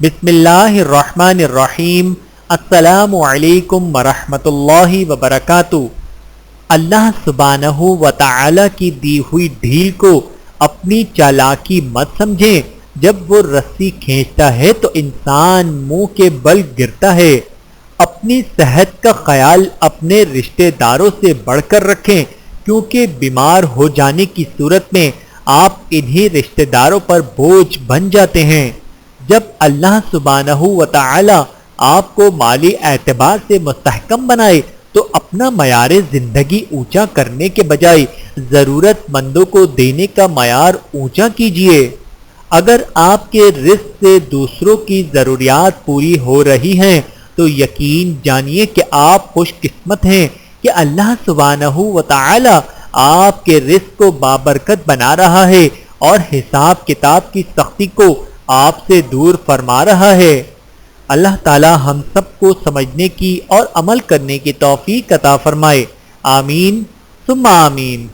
بسم اللہ الرحمن الرحیم۔ السلام علیکم ورحمۃ اللہ وبرکاتہ۔ اللہ سبحانہ و تعالی کی دی ہوئی ڈھیل کو اپنی چالاکی مت سمجھیں۔ جب وہ رسی کھینچتا ہے تو انسان منہ کے بل گرتا ہے۔ اپنی صحت کا خیال اپنے رشتہ داروں سے بڑھ کر رکھیں، کیونکہ بیمار ہو جانے کی صورت میں آپ انہی رشتہ داروں پر بوجھ بن جاتے ہیں۔ جب اللہ سبحانہ و تعالی آپ کو مالی اعتبار سے مستحکم بنائے تو اپنا معیار زندگی اونچا کرنے کے بجائے ضرورت مندوں کو دینے کا معیار اونچا کیجیے۔ اگر آپ کے رزق سے دوسروں کی ضروریات پوری ہو رہی ہیں تو یقین جانیے کہ آپ خوش قسمت ہیں کہ اللہ سبحانہ و تعالی آپ کے رزق کو بابرکت بنا رہا ہے اور حساب کتاب کی سختی کو آپ سے دور فرما رہا ہے۔ اللہ تعالی ہم سب کو سمجھنے کی اور عمل کرنے کی توفیق عطا فرمائے۔ آمین ثم آمین۔